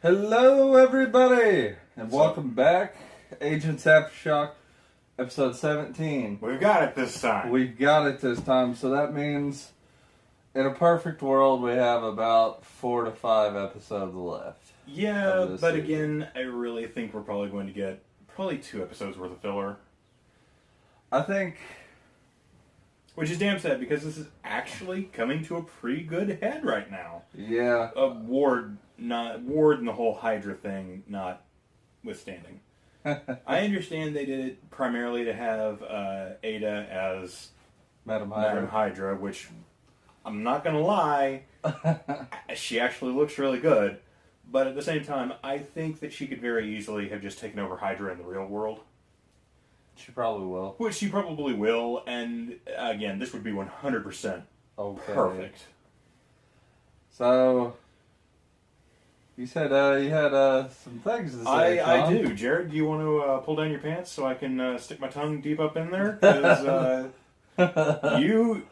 Hello, everybody, and welcome back. Agents Aftershock, episode 17. We've got it this time. We've got it this time, so that means in a perfect world, we have about 4 to 5 episodes left. Yeah, but season. again, I really think we're probably going to get 2 episodes worth of filler. I think... Which is damn sad, because this is actually coming to a pretty good head right now. Yeah. Ward and the whole Hydra thing notwithstanding. I understand they did it primarily to have Ada as Madam Hydra, which, I'm not going to lie, she actually looks really good. But at the same time, I think that she could very easily have just taken over Hydra in the real world. She probably will. Which she probably will, and again, this would be 100% perfect. So, you said you had some things to say, I do. Jared, do you want to pull down your pants so I can stick my tongue deep up in there? Because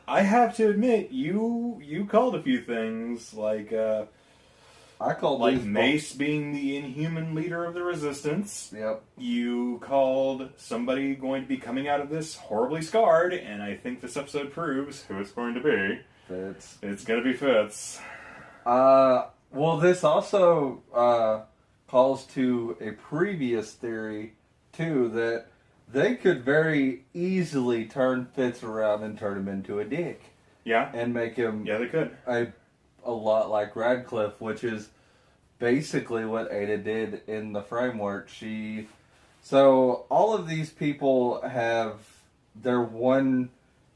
I have to admit, you called a few things, like... I called like Mace being the inhuman leader of the Resistance. Yep. You called somebody going to be coming out of this horribly scarred, and I think this episode proves who it's going to be. Fitz. It's going to be Fitz. Well, this also calls to a previous theory, too, that they could very easily turn Fitz around and turn him into a dick. Yeah. And make him... Yeah, they could. A lot like Radcliffe, which is basically what Ada did in the framework. So all of these people have their one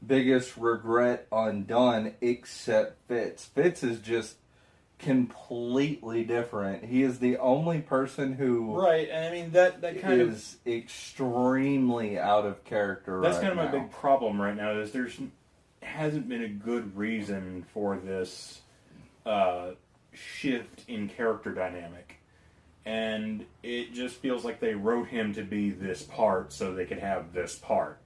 biggest regret undone, except Fitz. Fitz is just completely different. He is the only person who right, and I mean that kind is extremely out of character. That's right kind of now. my big problem right now. Is hasn't been a good reason for this shift in character dynamic, and it just feels like they wrote him to be this part so they could have this part.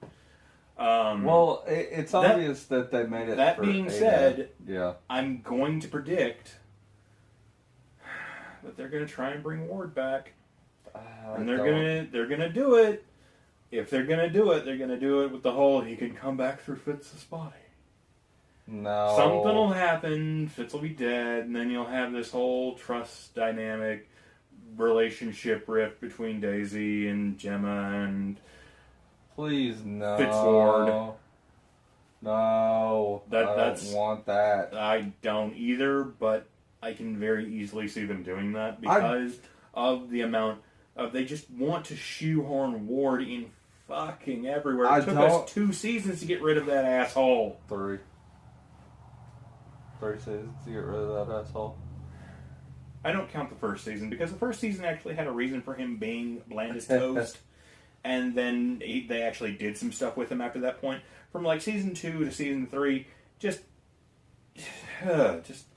Well, it's obvious that they made it. That being said, yeah, I'm going to predict that they're going to try and bring Ward back, and they're gonna do it. If they're gonna do it, they're gonna do it with the whole he can come back through Fitz's body. No. Something will happen, Fitz will be dead, and then you'll have this whole trust dynamic relationship rift between Daisy and Gemma and... Please, no. Fitzward. No. I don't want that. I don't either, but I can very easily see them doing that because of the amount of... They just want to shoehorn Ward in fucking everywhere. It took us 2 seasons to get rid of that asshole. 3 seasons to get rid of that asshole. I don't count the first season, because the first season actually had a reason for him being bland as toast. And then they actually did some stuff with him after that point. From like season 2 to season 3, just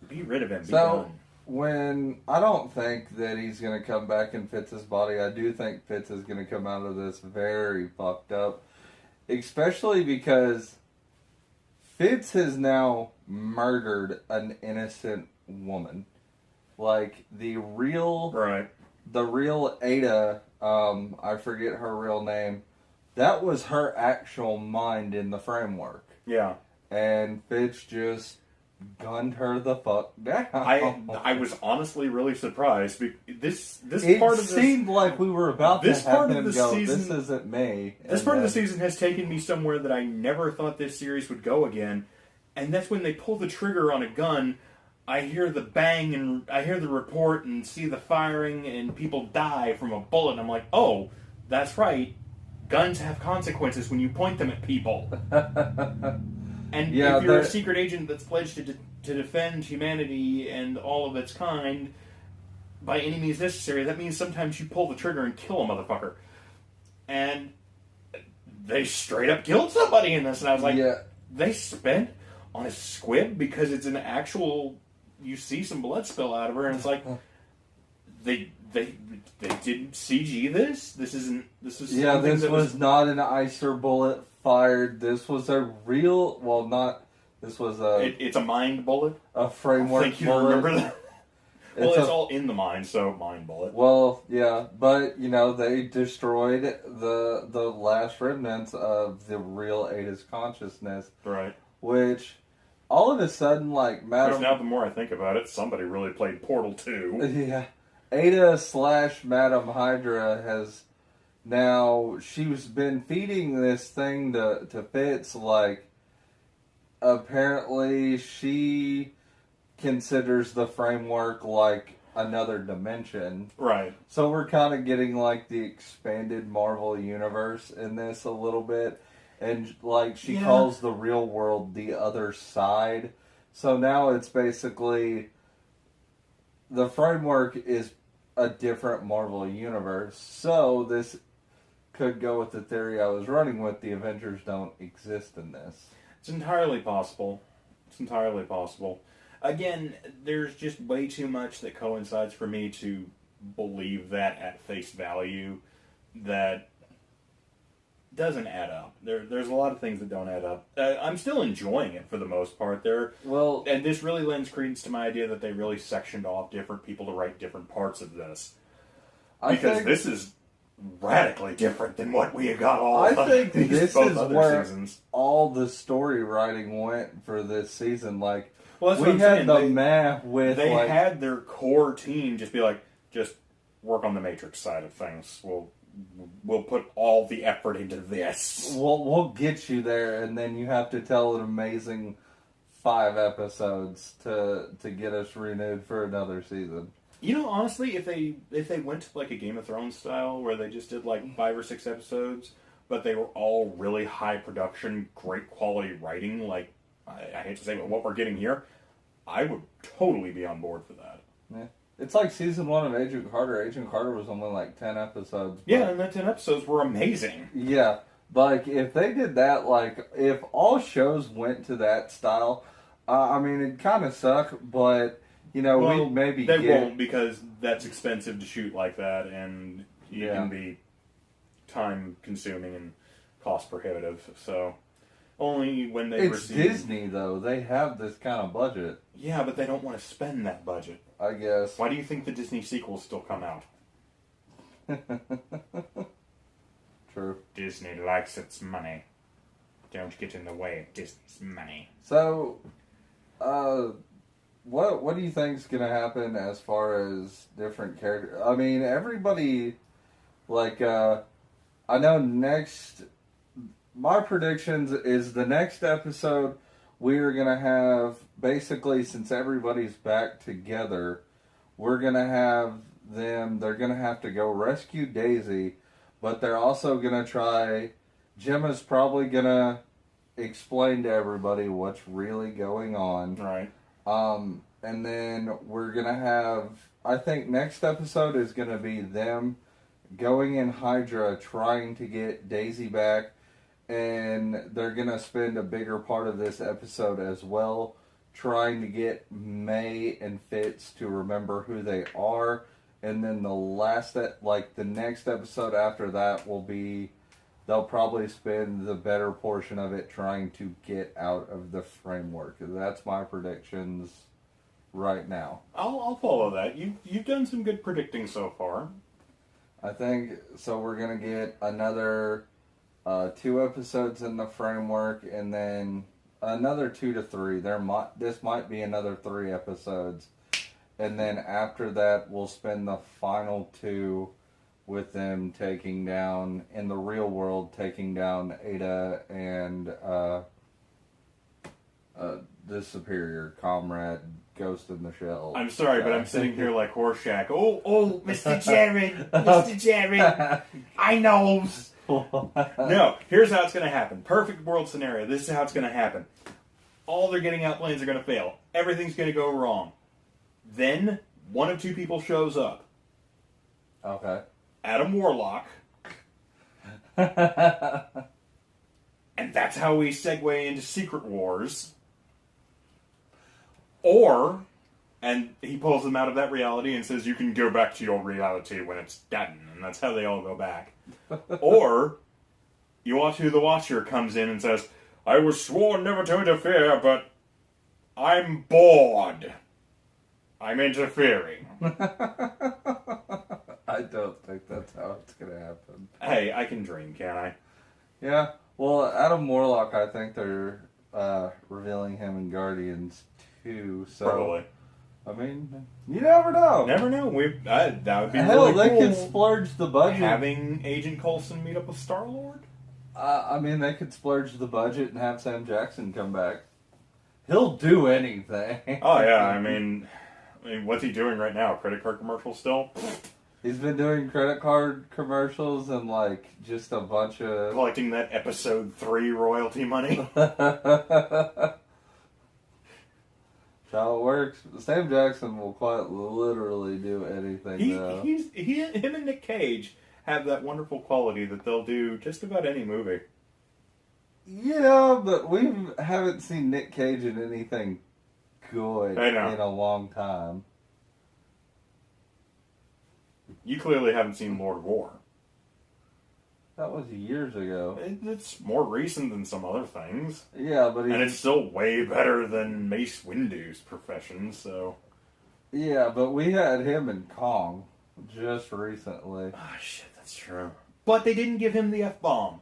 be rid of him. Be done. When I don't think that he's going to come back in Fitz's body, I do think Fitz is going to come out of this very fucked up. Especially because Fitz has now murdered an innocent woman. Like, the real Ada, I forget her real name, that was her actual mind in the framework. Yeah. And Fitz just gunned her the fuck down. I was honestly really surprised. This it part of this seemed like we were about this to have part him of the go, season, this isn't me. This part of the season has taken me somewhere that I never thought this series would go again. And that's when they pull the trigger on a gun. I hear the bang and I hear the report and see the firing and people die from a bullet. And I'm like, oh, that's right. Guns have consequences when you point them at people. And if you're a secret agent that's pledged to defend humanity and all of its kind by any means necessary, that means sometimes you pull the trigger and kill a motherfucker. And they straight up killed somebody in this. And I was like, they spent on a squib because it's an actual... You see some blood spill out of her, and it's like they didn't CG this. This was not an ICER bullet fired. This was a real. Well, not. This was a. It's a mind bullet. A framework I think you bullet. remember that. Well, it's all in the mind, so mind bullet. Well, yeah, but they destroyed the last remnants of the real Ada's consciousness, Right. which all of a sudden, like Because now the more I think about it, somebody really played Portal 2. Yeah, Ada / Madam Hydra has now she's been feeding this thing to Fitz, like apparently she considers the framework like another dimension. Right. So we're kind of getting like the expanded Marvel universe in this a little bit. And like she calls the real world the other side. So now it's basically the framework is a different Marvel universe. So this could go with the theory I was running with. The Avengers don't exist in this. It's entirely possible. It's entirely possible. Again, there's just way too much that coincides for me to believe that at face value that doesn't add up. There's a lot of things that don't add up. I'm still enjoying it for the most part. And this really lends credence to my idea that they really sectioned off different people to write different parts of this. Because this is radically different than what we got this is where seasons. All the story writing went for this season. Like, well, we had the map with... They had their core team just be like, just work on the Matrix side of things. We'll put all the effort into this. We'll get you there, and then you have to tell an amazing 5 episodes to get us renewed for another season. Honestly, if they went to like a Game of Thrones style where they just did like 5 or 6 episodes, but they were all really high production, great quality writing, like I hate to say, but what we're getting here, I would totally be on board for that. Yeah. It's like season 1 of Agent Carter. Agent Carter was only like 10 episodes. Yeah, and the 10 episodes were amazing. Yeah. Like, if they did that, like, if all shows went to that style, I mean, it'd kind of suck, but, we'd maybe They won't, because that's expensive to shoot like that, and it can be time-consuming and cost-prohibitive, so... Only when they receive... It's Disney, though. They have this kind of budget. Yeah, but they don't want to spend that budget. I guess. Why do you think the Disney sequels still come out? True. Disney likes its money. Don't get in the way of Disney's money. So, what do you think's gonna happen as far as different characters? I mean, everybody, like, I know next... My predictions is the next episode we're going to have, basically, since everybody's back together, we're going to have them, they're going to have to go rescue Daisy, but they're also going to try, Gemma's probably going to explain to everybody what's really going on. Right. And then we're going to have, I think next episode is going to be them going in Hydra, trying to get Daisy back. And they're going to spend a bigger part of this episode as well trying to get May and Fitz to remember who they are. And then the next episode after that will be, they'll probably spend the better portion of it trying to get out of the framework. That's my predictions right now. I'll follow that. You've done some good predicting so far. I think, so we're going to get another... 2 episodes in the framework, and then another 2 to 3. This might be another 3 episodes, and then after that, we'll spend the final 2 with them taking down, in the real world, taking down Ada and the superior comrade, Ghost in the Shell. I'm sorry, but I'm sitting here like Horseshack. Oh, Mr. Jared, Mr. Jared, I know. No, here's how it's going to happen. Perfect world scenario. This is how it's going to happen. All their getting out plans are going to fail. Everything's going to go wrong. Then, one of 2 people shows up. Okay. Adam Warlock. And that's how we segue into Secret Wars. Or, and he pulls them out of that reality and says, you can go back to your reality when it's done. And that's how they all go back. Or, Uatu the Watcher comes in and says, I was sworn never to interfere, but I'm bored. I'm interfering. I don't think that's how it's gonna happen. Hey, I can dream, can't I? Yeah. Well, Adam Warlock, I think they're revealing him in Guardians 2. So Probably. I mean, you never know. Never know. That would be Hell, really they cool. could splurge the budget. Having Agent Coulson meet up with Star-Lord? I mean, they could splurge the budget and have Sam Jackson come back. He'll do anything. Oh, yeah. I mean, what's he doing right now? Credit card commercials still? He's been doing credit card commercials and, like, just a bunch of... Collecting that episode 3 royalty money? That's how it works. Sam Jackson will quite literally do anything, Him and Nick Cage have that wonderful quality that they'll do just about any movie. Yeah, but we haven't seen Nick Cage in anything good in a long time. You clearly haven't seen Lord of War. That was years ago. It's more recent than some other things. Yeah, but and it's still way better than Mace Windu's Profession, so... Yeah, but we had him in Kong just recently. Oh, shit, that's true. But they didn't give him the F-bomb.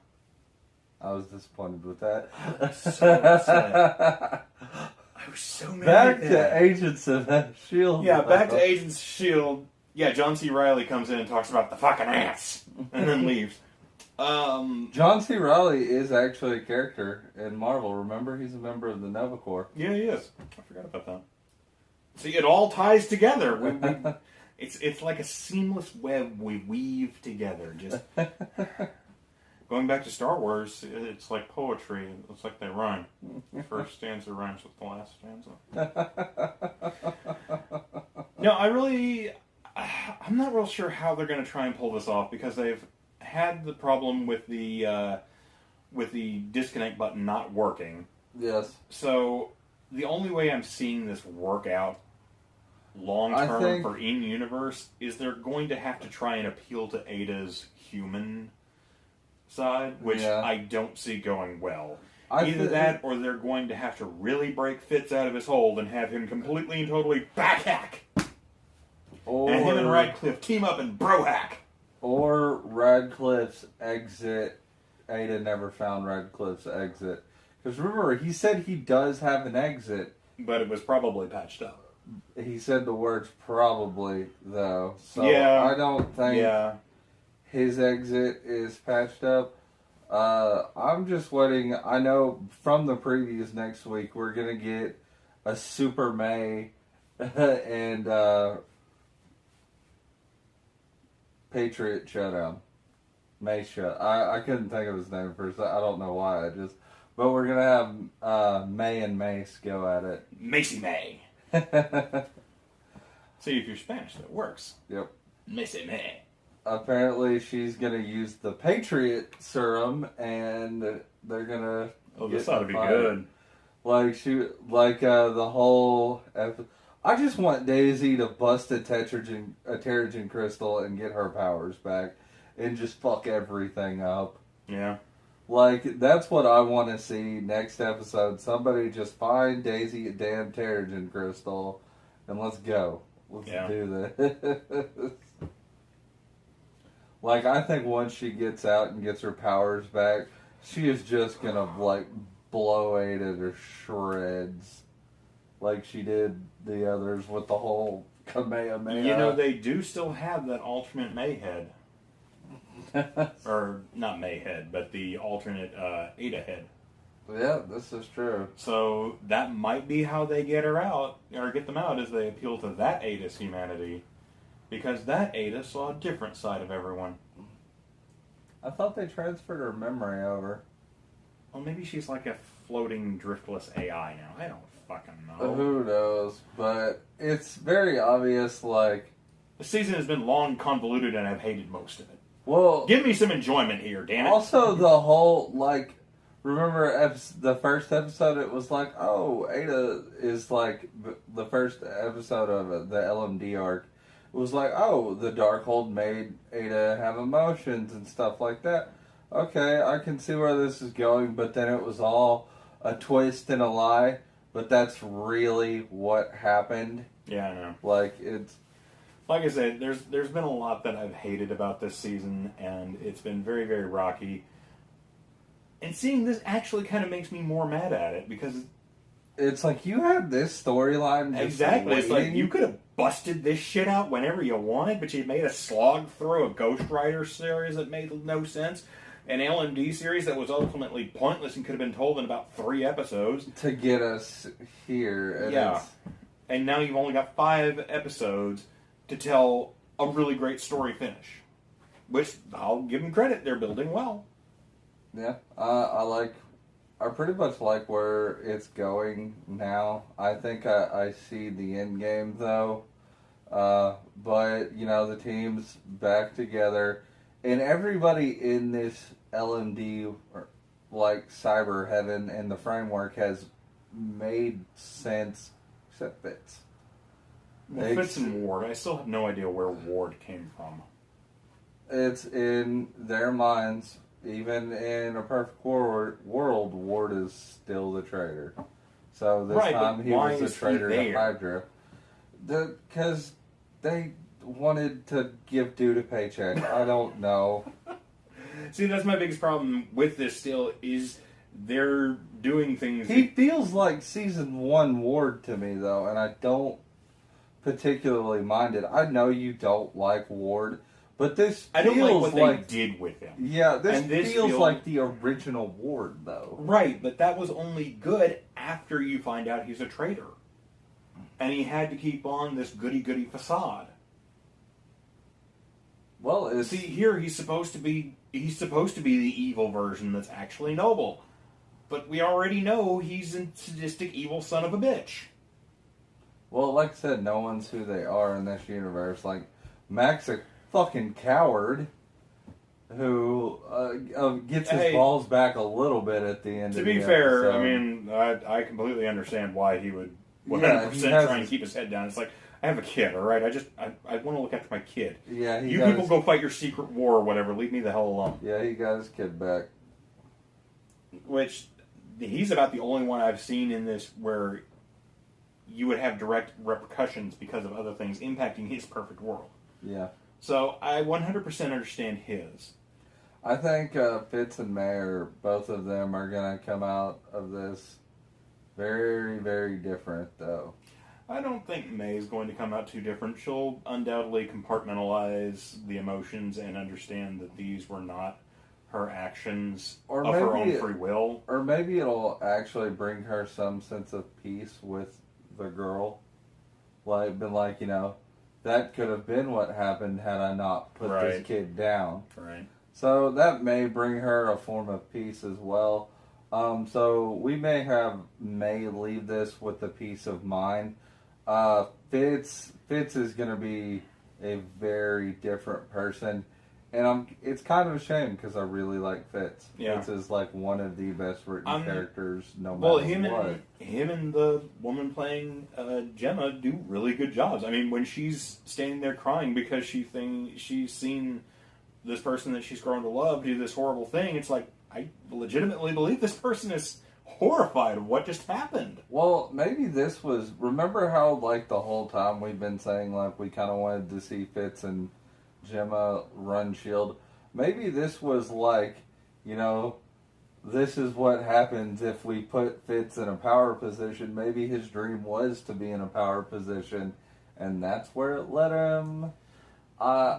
I was disappointed with that. So upset. I was so mad Back at that. to Agents of S.H.I.E.L.D. Yeah, back to Agents S.H.I.E.L.D. Yeah, John C. Reilly comes in and talks about the fucking ants, and then leaves. John C. Reilly is actually a character in Marvel. Remember, he's a member of the Nova Corps. Yeah, he is. I forgot about that. See, it all ties together. It's like a seamless web we weave together. Just going back to Star Wars, it's like poetry. It looks like they rhyme. The first stanza rhymes with the last stanza. No, I'm not real sure how they're going to try and pull this off because they've had the problem with the disconnect button not working. Yes. So the only way I'm seeing this work out long term for in-universe is they're going to have to try and appeal to Ada's human side, which I don't see going well. Either that, or they're going to have to really break Fitz out of his hold and have him completely and totally backhack. And him and Radcliffe team up and brohack. Or Radcliffe's exit. Ada never found Radcliffe's exit. Because remember, he said he does have an exit. But it was probably patched up. He said the words probably, though. So yeah. I don't think his exit is patched up. I'm just waiting. I know from the previews next week, we're going to get a Super May and Patriot Showdown. May Shut. I couldn't think of his name first. I don't know why. But we're going to have May and Mace go at it. Macy May. See, if you're Spanish, that works. Yep. Macy May. Apparently, she's going to use the Patriot serum, and they're going to... Oh, this ought to be good. The whole... I just want Daisy to bust a Terrigen crystal and get her powers back, and just fuck everything up. Yeah. Like, that's what I want to see next episode. Somebody just find Daisy a damn Terrigen crystal, and let's go. Let's do this. Like, I think once she gets out and gets her powers back, she is just gonna, like, blow Ada to shreds. Like she did the others with the whole Kamehameha. You know, they do still have that alternate Mayhead. Or, not Mayhead, but the alternate Ada head. Yeah, this is true. So, that might be how they get her out, or get them out, is they appeal to that Ada's humanity. Because that Ada saw a different side of everyone. I thought they transferred her memory over. Well, maybe she's like a floating, driftless AI now. I don't fucking know. Who knows? But it's very obvious, like... The season has been long, convoluted, and I've hated most of it. Well... Give me some enjoyment here, damn it. Also, the whole, like... Remember the first episode, it was like, oh, Ada is like... The first episode of the LMD arc. It was like, oh, the Darkhold made Ada have emotions and stuff like that. Okay, I can see where this is going, but then it was all a twist and a lie. But that's really what happened Yeah, I know. Like, it's... Like I said, there's been a lot that I've hated about this season, and it's been very, very rocky. And seeing this actually kind of makes me more mad at it, because... It's like, you had this storyline just Exactly. It's like, waiting. you could have busted this shit out whenever you wanted, but you made a slog through a Ghost Rider series that made no sense. An LMD series that was ultimately pointless and could have been told in about 3 episodes. To get us here. And yeah. And now you've only got 5 episodes to tell a really great story finish. Which, I'll give them credit, they're building well. Yeah. I pretty much like where it's going now. I think I see the end game, though. But, you know, the team's back together. And everybody in this LMD, like Cyber Heaven and the framework, has made sense, except Fitz. Well, Fitz and Ward, I still have no idea where Ward came from. It's in their minds. Even in a perfect world, Ward is still the traitor. So this time he was the traitor to Hydra. Because they wanted to give dude a paycheck. I don't know. See, that's my biggest problem with this still, is they're doing things... He feels like Season 1 Ward to me, though, and I don't particularly mind it. I know you don't like Ward, but this I don't feels like what they did with him. Yeah, this feels like the original Ward, though. Right, but that was only good after you find out he's a traitor. And he had to keep on this goody-goody facade. Well, see, here he's supposed to be the evil version that's actually noble. But we already know he's a sadistic, evil son of a bitch. Well, like I said, no one's who they are in this universe. Like, Mac's a fucking coward who gets his balls back a little bit at the end of the episode. To be fair, I mean, I completely understand why he would 100% try and keep his head down. It's like, I have a kid, alright? I want to look after my kid. Yeah, you people go fight your secret war or whatever. Leave me the hell alone. Yeah, he got his kid back. Which, he's about the only one I've seen in this where you would have direct repercussions because of other things impacting his perfect world. Yeah. So, I 100% understand his. I think Fitz and Mayer, both of them, are going to come out of this very, very different, though. I don't think May's going to come out too different. She'll undoubtedly compartmentalize the emotions and understand that these were not her actions of her own free will. Or maybe it'll actually bring her some sense of peace with the girl. Like, been like, you know, that could have been what happened had I not put this kid down. Right. So that may bring her a form of peace as well. So we may have May leave this with a peace of mind. Fitz is going to be a very different person, and it's kind of a shame because I really like Fitz. Yeah. Fitz is like one of the best written characters, no matter what. Him and the woman playing Gemma do really good jobs. I mean, when she's standing there crying because she's seen this person that she's grown to love do this horrible thing, it's like, I legitimately believe this person is horrified of what just happened. Well, maybe this was... Remember how, like, the whole time we've been saying, like, we kind of wanted to see Fitz and Gemma run S.H.I.E.L.D.? Maybe this was like, you know, this is what happens if we put Fitz in a power position. Maybe his dream was to be in a power position, and that's where it led him...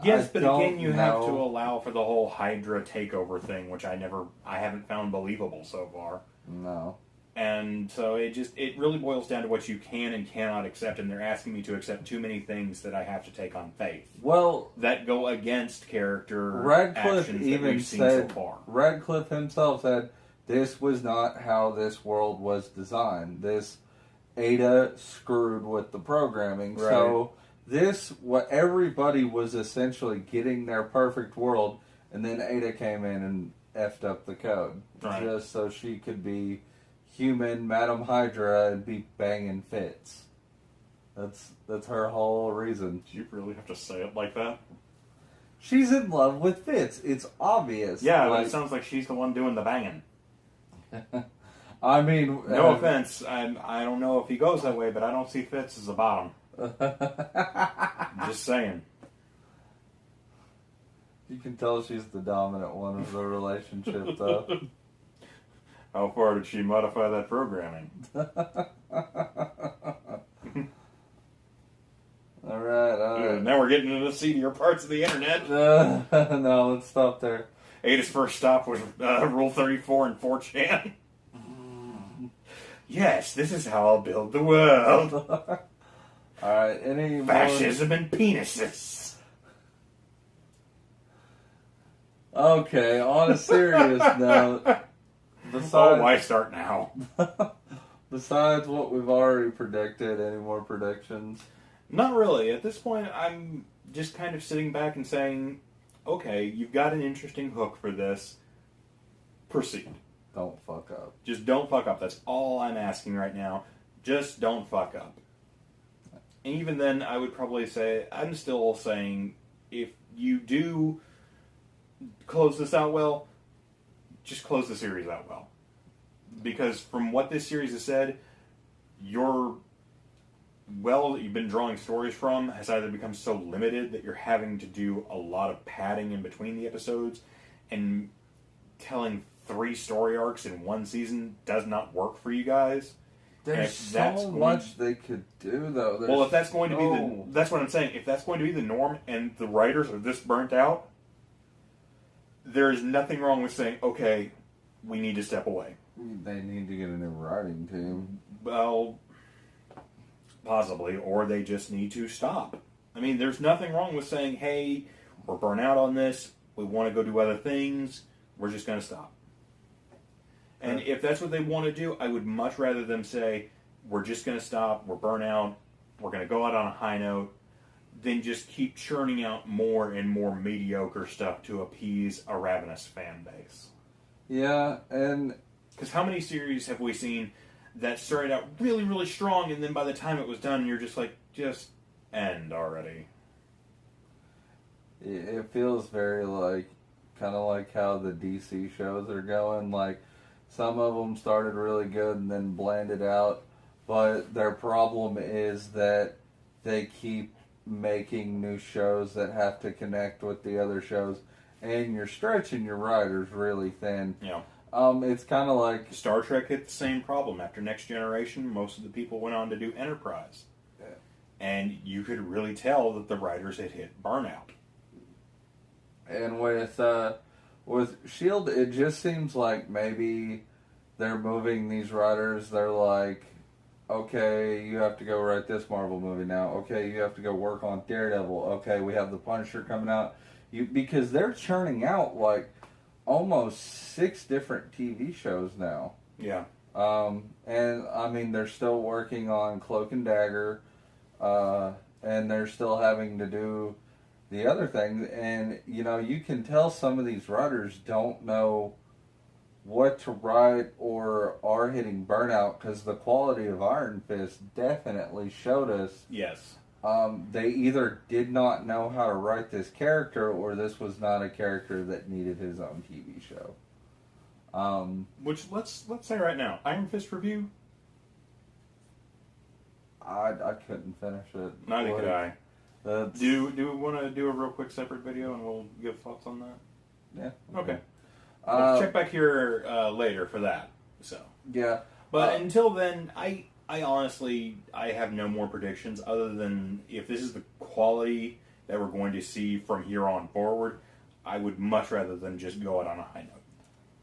yes, but again, you have to allow for the whole Hydra takeover thing, which I haven't found believable so far. No. And so it really boils down to what you can and cannot accept, and they're asking me to accept too many things that I have to take on faith. Well, that go against character Radcliffe actions even that we've said, seen so far. Radcliffe himself said, this was not how this world was designed. Ada screwed with the programming, right. So... what everybody was essentially getting their perfect world, and then Ada came in and effed up the code. Right. Just so she could be human Madam Hydra and be banging Fitz. That's her whole reason. Do you really have to say it like that? She's in love with Fitz. It's obvious. Yeah, but it sounds like she's the one doing the banging. I mean... No offense. I don't know if he goes that way, but I don't see Fitz as a bottom. Just saying. You can tell she's the dominant one of the relationship, though. How far did she modify that programming? All right. Now we're getting into the seedier parts of the internet. No, let's stop there. Ada's first stop was Rule 34 in 4chan. Yes, this is how I'll build the world. All right, any Fascism and penises. Okay, on a serious note, Why start now? Besides what we've already predicted, any more predictions? Not really. At this point, I'm just kind of sitting back and saying, okay, you've got an interesting hook for this. Proceed. Don't fuck up. Just don't fuck up. That's all I'm asking right now. Just don't fuck up. And even then, I would probably say, I'm still saying, if you do close this out well, just close the series out well. Because from what this series has said, your well that you've been drawing stories from has either become so limited that you're having to do a lot of padding in between the episodes, and telling 3 story arcs in one season does not work for you guys. There's so much they could do, though. Well, if that's going to be that's what I'm saying. If that's going to be the norm, and the writers are this burnt out, there is nothing wrong with saying, okay, we need to step away. They need to get a new writing team. Well, possibly, or they just need to stop. I mean, there's nothing wrong with saying, hey, we're burnt out on this, we want to go do other things, we're just going to stop. And if that's what they want to do, I would much rather them say, we're just going to stop, we're burnt out, we're going to go out on a high note, than just keep churning out more and more mediocre stuff to appease a ravenous fan base. Yeah, and... Because how many series have we seen that started out really, really strong, and then by the time it was done, you're just like, just end already. It feels very like, kind of like how the DC shows are going. Like, some of them started really good and then blanded out, but their problem is that they keep making new shows that have to connect with the other shows, and you're stretching your writers really thin. Yeah. It's kind of like... Star Trek hit the same problem. After Next Generation, most of the people went on to do Enterprise. Yeah. And you could really tell that the writers had hit burnout. And with S.H.I.E.L.D., it just seems like maybe they're moving these writers. They're like, okay, you have to go write this Marvel movie now. Okay, you have to go work on Daredevil. Okay, we have the Punisher coming out. Because they're churning out like almost 6 different TV shows now. Yeah. And I mean, they're still working on Cloak and Dagger, and they're still having to do the other things. And, you know, you can tell some of these writers don't know what to write or are hitting burnout, because the quality of Iron Fist definitely showed us. Yes. They either did not know how to write this character, or this was not a character that needed his own TV show. Which, let's say right now, Iron Fist review? I couldn't finish it. Neither could I. That's... Do we want to do a real quick separate video and we'll give thoughts on that? Yeah. Okay. Let's check back here later for that. So. Yeah. But until then, I honestly, I have no more predictions other than if this is the quality that we're going to see from here on forward, I would much rather than just go out on a high note.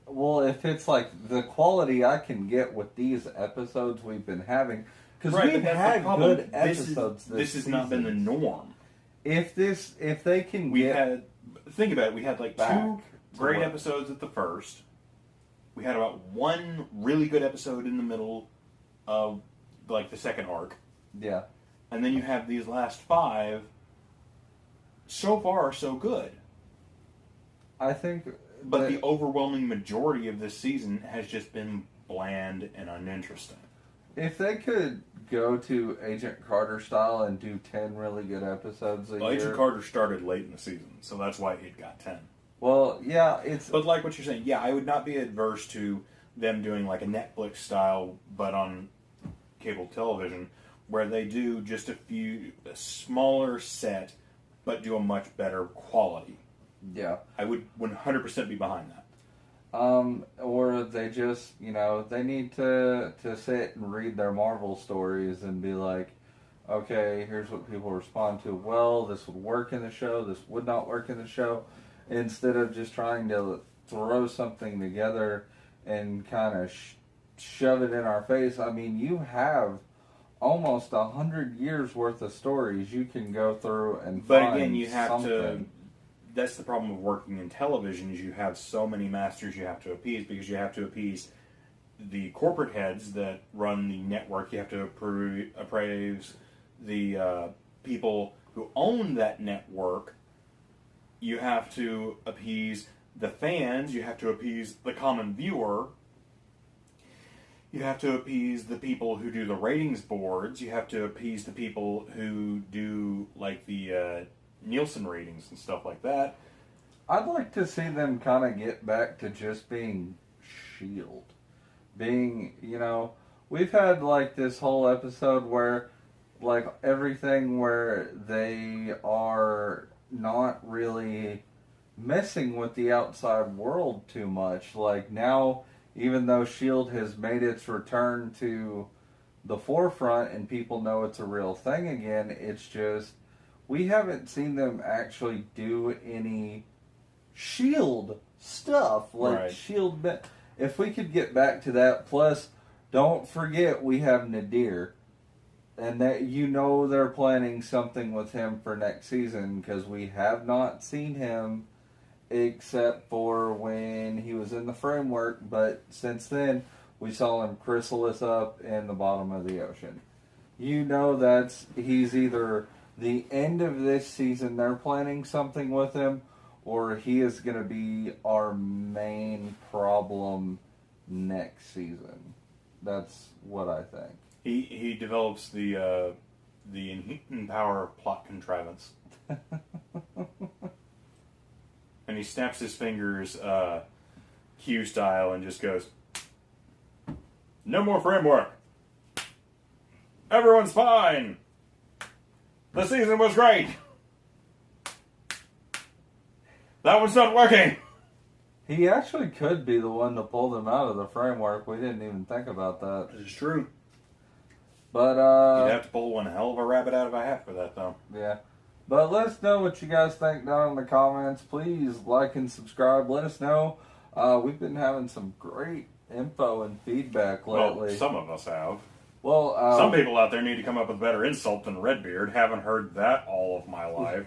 Well, if it's like the quality I can get with these episodes we've been having, because we've had good episodes this has not been the norm. If they can think about it, we had like 2 great episodes at the first. We had about 1 really good episode in the middle of like the second arc. Yeah. And then you have these last 5. So far, so good. I think... But the overwhelming majority of this season has just been bland and uninteresting. If they could go to Agent Carter style and do 10 really good episodes a year... Agent Carter started late in the season, so that's why it got 10. Well, yeah, it's... But like what you're saying, yeah, I would not be adverse to them doing like a Netflix style, but on cable television, where they do just a smaller set, but do a much better quality. Yeah. I would 100% be behind that. Or they just, they need to sit and read their Marvel stories and be like, okay, here's what people respond to. Well, this would work in the show, this would not work in the show. Instead of just trying to throw something together and kind of shove it in our face. I mean, you have almost 100 years worth of stories you can go through and but find again, you have something. to. That's the problem of working in television is you have so many masters you have to appease because you have to appease the corporate heads that run the network. You have to appraise the people who own that network. You have to appease the fans. You have to appease the common viewer. You have to appease the people who do the ratings boards. You have to appease the people who do like the Nielsen ratings and stuff like that. I'd like to see them kind of get back to just being S.H.I.E.L.D. Being, we've had like this whole episode where like everything where they are not really messing with the outside world too much. Like now, even though S.H.I.E.L.D. has made its return to the forefront and people know it's a real thing again, it's just we haven't seen them actually do any S.H.I.E.L.D. stuff. Like right. S.H.I.E.L.D. If we could get back to that, plus don't forget we have Nadir. And that they're planning something with him for next season because we have not seen him except for when he was in the framework. But since then, we saw him chrysalis up in the bottom of the ocean. He's either the end of this season they're planning something with him, or he is going to be our main problem next season. That's what I think. He develops the Inhuman Power plot contrivance. And he snaps his fingers Q style and just goes, no more framework. Everyone's fine. The season was great. That one's not working. He actually could be the one to pull them out of the framework. We didn't even think about that. This is true. But, you'd have to pull one hell of a rabbit out of a hat for that, though. Yeah. But let us know what you guys think down in the comments. Please like and subscribe. Let us know. We've been having some great info and feedback lately. Well, some of us have. Well, some people out there need to come up with a better insult than Redbeard. Haven't heard that all of my life.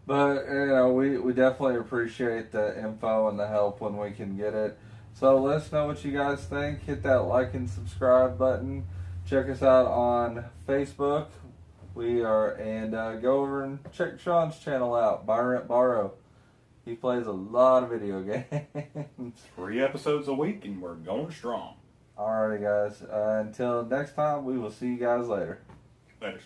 But, we definitely appreciate the info and the help when we can get it. So let us know what you guys think. Hit that like and subscribe button. Check us out on Facebook. Go over and check Sean's channel out, Buy Rent Borrow. He plays a lot of video games. 3 episodes a week and we're going strong. Alrighty guys, until next time, we will see you guys later. Later.